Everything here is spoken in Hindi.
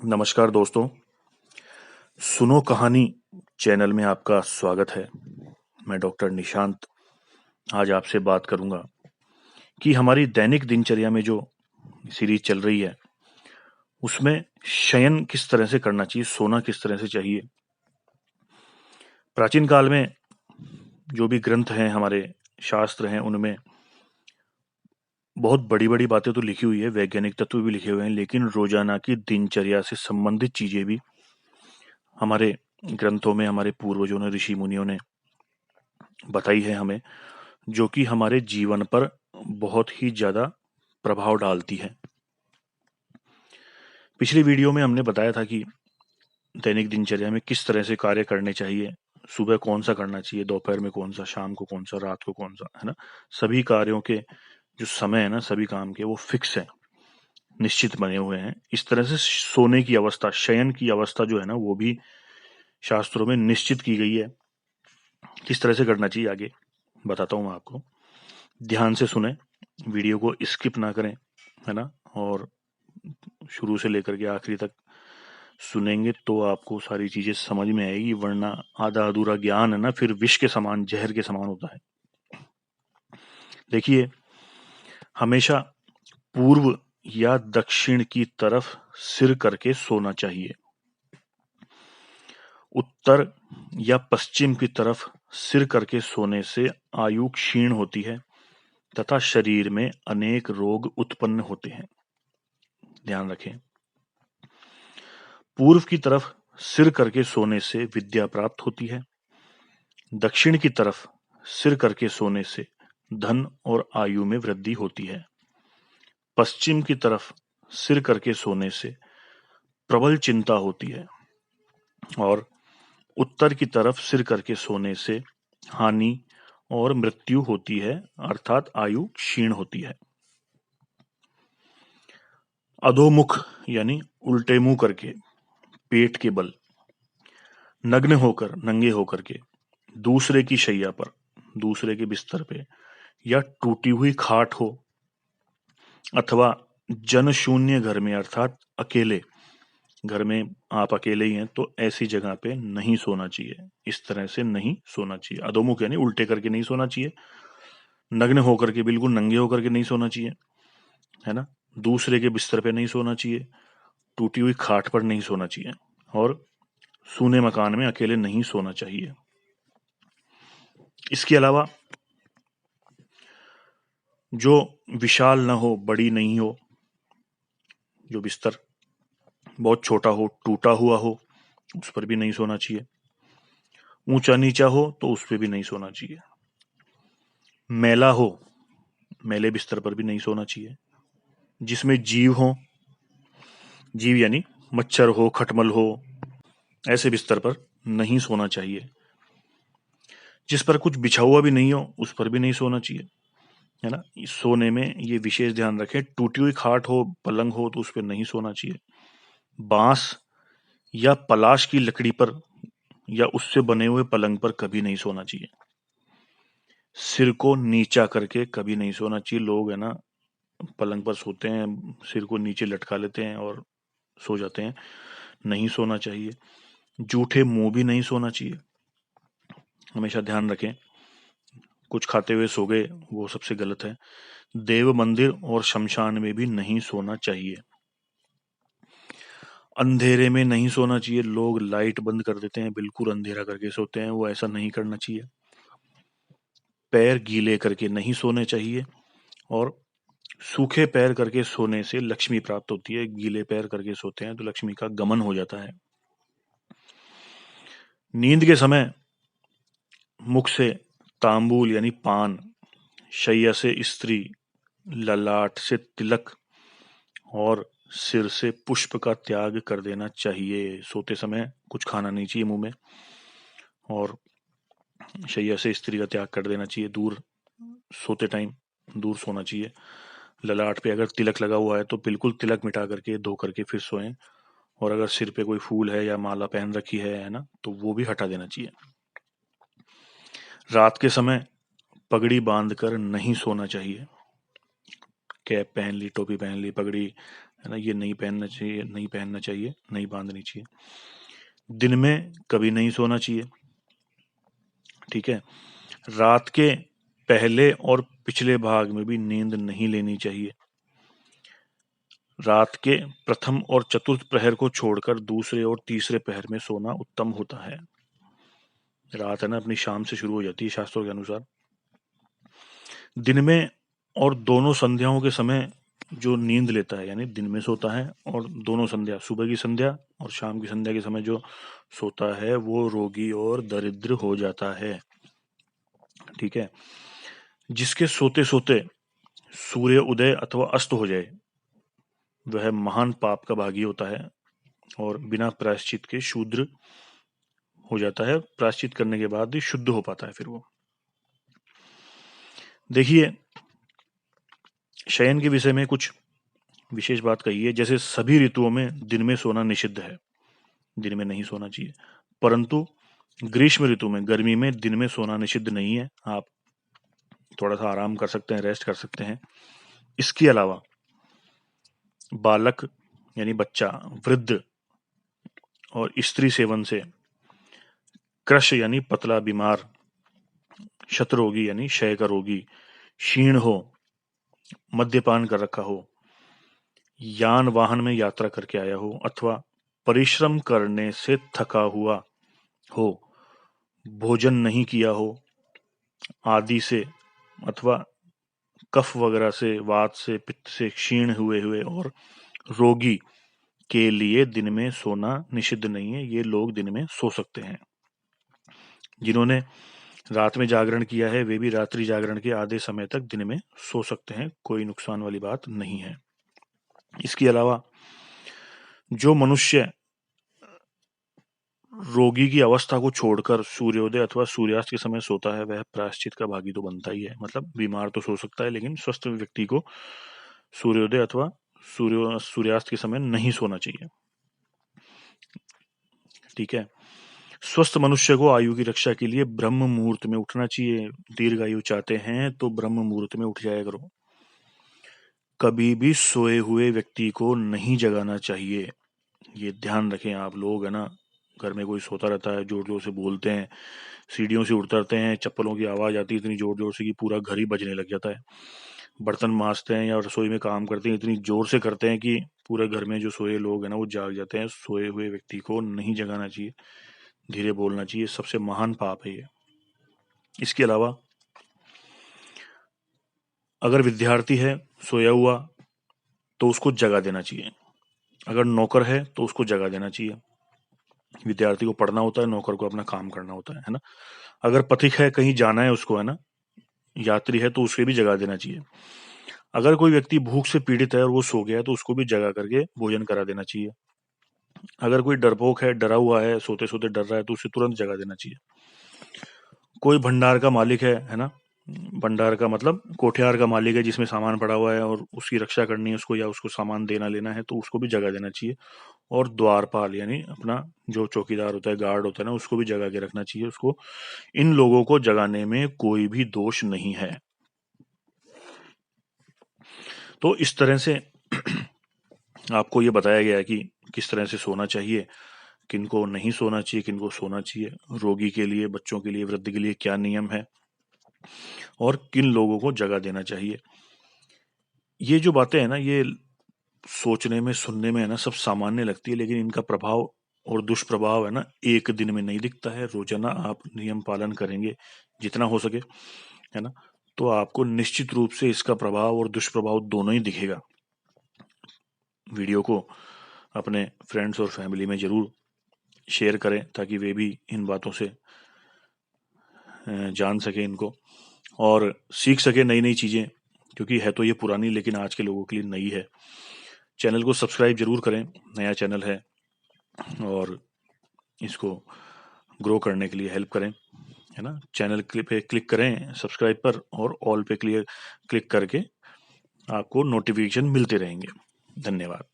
नमस्कार दोस्तों, सुनो कहानी चैनल में आपका स्वागत है। मैं डॉक्टर निशांत आज आपसे बात करूंगा कि हमारी दैनिक दिनचर्या में जो सीरीज चल रही है उसमें शयन किस तरह से करना चाहिए, सोना किस तरह से चाहिए। प्राचीन काल में जो भी ग्रंथ हैं, हमारे शास्त्र हैं, उनमें बहुत बड़ी बड़ी बातें तो लिखी हुई है, वैज्ञानिक तत्व भी लिखे हुए हैं, लेकिन रोजाना की दिनचर्या से संबंधित चीजें भी हमारे ग्रंथों में हमारे पूर्वजों ने, ऋषि मुनियों ने बताई है हमें, जो कि हमारे जीवन पर बहुत ही ज्यादा प्रभाव डालती है। पिछली वीडियो में हमने बताया था कि दैनिक दिनचर्या में किस तरह से कार्य करने चाहिए, सुबह कौन सा करना चाहिए, दोपहर में कौन सा, शाम को कौन सा, रात को कौन सा, है ना। सभी कार्यों के जो समय है ना, सभी काम के वो फिक्स है, निश्चित बने हुए हैं। इस तरह से सोने की अवस्था, शयन की अवस्था जो है ना, वो भी शास्त्रों में निश्चित की गई है। किस तरह से करना चाहिए आगे बताता हूं मैं आपको। ध्यान से सुने, वीडियो को स्किप ना करें, है ना। और शुरू से लेकर के आखिरी तक सुनेंगे तो आपको सारी चीजें समझ में आएगी, वरना आधा अधूरा ज्ञान है ना, फिर विष के समान, जहर के समान होता है। देखिए, हमेशा पूर्व या दक्षिण की तरफ सिर करके सोना चाहिए। उत्तर या पश्चिम की तरफ सिर करके सोने से आयु क्षीण होती है तथा शरीर में अनेक रोग उत्पन्न होते हैं। ध्यान रखें, पूर्व की तरफ सिर करके सोने से विद्या प्राप्त होती है। दक्षिण की तरफ सिर करके सोने से धन और आयु में वृद्धि होती है। पश्चिम की तरफ सिर करके सोने से प्रबल चिंता होती है और उत्तर की तरफ सिर करके सोने से हानि और मृत्यु होती है, अर्थात आयु क्षीण होती है। अधोमुख यानी उल्टे मुंह करके, पेट के बल, नग्न होकर, नंगे होकर के, दूसरे की शैया पर, दूसरे के बिस्तर पे, या टूटी हुई खाट हो अथवा जनशून्य घर में, अर्थात अकेले घर में आप अकेले ही हैं, तो ऐसी जगह पे नहीं सोना चाहिए। इस तरह से नहीं सोना चाहिए। अधोमुख यानी उल्टे करके नहीं सोना चाहिए, नग्न होकर के, बिल्कुल नंगे होकर के नहीं सोना चाहिए, है ना। दूसरे के बिस्तर पे नहीं सोना चाहिए, टूटी हुई खाट पर नहीं सोना चाहिए, और सूने मकान में अकेले नहीं सोना चाहिए। इसके अलावा जो विशाल ना हो, बड़ी नहीं हो, जो बिस्तर बहुत छोटा हो, टूटा हुआ हो, उस पर भी नहीं सोना चाहिए। ऊंचा नीचा हो तो उस पर भी नहीं सोना चाहिए। मैला हो, मैले बिस्तर पर भी नहीं सोना चाहिए। जिसमें जीव हो, जीव यानी मच्छर हो, खटमल हो, ऐसे बिस्तर पर नहीं सोना चाहिए। जिस पर कुछ बिछा हुआ भी नहीं हो उस पर भी नहीं सोना चाहिए, है ना। सोने में ये विशेष ध्यान रखें, टूटी हुई खाट हो, पलंग हो तो उस पर नहीं सोना चाहिए। बांस या पलाश की लकड़ी पर या उससे बने हुए पलंग पर कभी नहीं सोना चाहिए। सिर को नीचा करके कभी नहीं सोना चाहिए। लोग है ना, पलंग पर सोते हैं, सिर को नीचे लटका लेते हैं और सो जाते हैं। नहीं सोना चाहिए। जूठे मुंह भी नहीं सोना चाहिए। हमेशा ध्यान रखें, कुछ खाते हुए सो गए वो सबसे गलत है। देव मंदिर और शमशान में भी नहीं सोना चाहिए। अंधेरे में नहीं सोना चाहिए। लोग लाइट बंद कर देते हैं, बिल्कुल अंधेरा करके सोते हैं, वो ऐसा नहीं करना चाहिए। पैर गीले करके नहीं सोने चाहिए, और सूखे पैर करके सोने से लक्ष्मी प्राप्त होती है। गीले पैर करके सोते हैं तो लक्ष्मी का गमन हो जाता है। नींद के समय मुख से तांबूल यानी पान, शैया से स्त्री, ललाट से तिलक और सिर से पुष्प का त्याग कर देना चाहिए। सोते समय कुछ खाना नहीं चाहिए मुंह में, और शैया से स्त्री का त्याग कर देना चाहिए। दूर सोते टाइम दूर सोना चाहिए। ललाट पे अगर तिलक लगा हुआ है तो बिल्कुल तिलक मिटा करके, धो करके फिर सोएं। और अगर सिर पे कोई फूल है या माला पहन रखी है ना, तो वो भी हटा देना चाहिए। रात के समय पगड़ी बांधकर नहीं सोना चाहिए। कैप पहन ली, टोपी पहन ली, पगड़ी है ना, ये नहीं पहनना चाहिए, नहीं पहनना चाहिए, नहीं बांधनी चाहिए। दिन में कभी नहीं सोना चाहिए, ठीक है। रात के पहले और पिछले भाग में भी नींद नहीं लेनी चाहिए। रात के प्रथम और चतुर्थ प्रहर को छोड़कर दूसरे और तीसरे प्रहर में सोना उत्तम होता है। रात है ना अपनी शाम से शुरू हो जाती है शास्त्रों के अनुसार। दिन में और दोनों संध्याओं के समय जो नींद लेता है, यानी दिन में सोता है और दोनों संध्या, सुबह की संध्या और शाम की संध्या के समय जो सोता है, वो रोगी और दरिद्र हो जाता है, ठीक है। जिसके सोते सोते सूर्य उदय अथवा अस्त हो जाए, वह महान पाप का भागी होता है और बिना प्रायश्चित के शूद्र हो जाता है। प्रायश्चित करने के बाद ही शुद्ध हो पाता है फिर वो। देखिए, शयन के विषय में कुछ विशेष बात कही है। जैसे सभी ऋतुओं में दिन में सोना निषिद्ध है, दिन में नहीं सोना चाहिए, परंतु ग्रीष्म ऋतु में, गर्मी में दिन में सोना निषिद्ध नहीं है। आप थोड़ा सा आराम कर सकते हैं, रेस्ट कर सकते हैं। इसके अलावा बालक यानी बच्चा, वृद्ध और स्त्री सेवन से कृश यानी पतला बीमार, शतरोगी यानी क्षय का रोगी, क्षीण हो, मद्यपान कर रखा हो, यान वाहन में यात्रा करके आया हो, अथवा परिश्रम करने से थका हुआ हो, भोजन नहीं किया हो आदि से, अथवा कफ वगैरह से, वात से, पित्त से क्षीण हुए हुए और रोगी के लिए दिन में सोना निषिद्ध नहीं है। ये लोग दिन में सो सकते हैं। जिन्होंने रात में जागरण किया है, वे भी रात्रि जागरण के आधे समय तक दिन में सो सकते हैं, कोई नुकसान वाली बात नहीं है। इसके अलावा जो मनुष्य रोगी की अवस्था को छोड़कर सूर्योदय अथवा सूर्यास्त के समय सोता है, वह प्रायश्चित का भागी तो बनता ही है। मतलब बीमार तो सो सकता है, लेकिन स्वस्थ व्यक्ति को सूर्योदय अथवा सूर्यास्त के समय नहीं सोना चाहिए, ठीक है। स्वस्थ मनुष्य को आयु की रक्षा के लिए ब्रह्म मुहूर्त में उठना चाहिए। दीर्घायु चाहते हैं तो ब्रह्म मुहूर्त में उठ जाया करो। कभी भी सोए हुए व्यक्ति को नहीं जगाना चाहिए, ये ध्यान रखें आप लोग, है ना। घर में कोई सोता रहता है, जोर जोर से बोलते हैं, सीढ़ियों से उतरते हैं, चप्पलों की आवाज आती है इतनी जोर जोर से कि पूरा घर ही बजने लग जाता है। बर्तन मांजते हैं या रसोई में काम करते हैं, इतनी जोर से करते हैं कि पूरे घर में जो सोए लोग हैं ना, वो जाग जाते हैं। सोए हुए व्यक्ति को नहीं जगाना चाहिए, धीरे बोलना चाहिए, सबसे महान पाप है ये। इसके अलावा अगर विद्यार्थी है सोया हुआ, तो उसको जगा देना चाहिए। अगर नौकर है तो उसको जगा देना चाहिए। विद्यार्थी को पढ़ना होता है, नौकर को अपना काम करना होता है ना। अगर पथिक है, कहीं जाना है उसको, है ना, यात्री है, तो उसे भी जगा देना चाहिए। अगर कोई व्यक्ति भूख से पीड़ित है और वो सो गया है, तो उसको भी जगा करके भोजन करा देना चाहिए। अगर कोई डरपोक है, डरा हुआ है, सोते सोते डर रहा है, तो उसे तुरंत जगा देना चाहिए। कोई भंडार का मालिक है ना, भंडार का मतलब कोठियार का मालिक है जिसमें सामान पड़ा हुआ है और उसकी रक्षा करनी है उसको, या उसको सामान देना लेना है, तो उसको भी जगा देना चाहिए। और द्वारपाल यानी अपना जो चौकीदार होता है, गार्ड होता है ना, उसको भी जगा के रखना चाहिए उसको। इन लोगों को जगाने में कोई भी दोष नहीं है। तो इस तरह से आपको ये बताया गया है कि किस तरह से सोना चाहिए, किनको नहीं सोना चाहिए, किनको सोना चाहिए, रोगी के लिए, बच्चों के लिए, वृद्ध के लिए क्या नियम है, और किन लोगों को जगह देना चाहिए। ये जो बातें हैं ना, ये सोचने में, सुनने में है ना, सब सामान्य लगती है, लेकिन इनका प्रभाव और दुष्प्रभाव है ना, एक दिन में नहीं दिखता है। रोजाना आप नियम पालन करेंगे जितना हो सके, है ना, तो आपको निश्चित रूप से इसका प्रभाव और दुष्प्रभाव दोनों ही दिखेगा। वीडियो को अपने फ्रेंड्स और फैमिली में जरूर शेयर करें, ताकि वे भी इन बातों से जान सके इनको और सीख सके नई नई चीजें, क्योंकि है तो ये पुरानी, लेकिन आज के लोगों के लिए नई है। चैनल को सब्सक्राइब जरूर करें, नया चैनल है, और इसको ग्रो करने के लिए हेल्प करें, है ना। चैनल पे क्लिक करें सब्सक्राइब पर, और ऑल पे क्लिक करके आपको नोटिफिकेशन मिलते रहेंगे। धन्यवाद।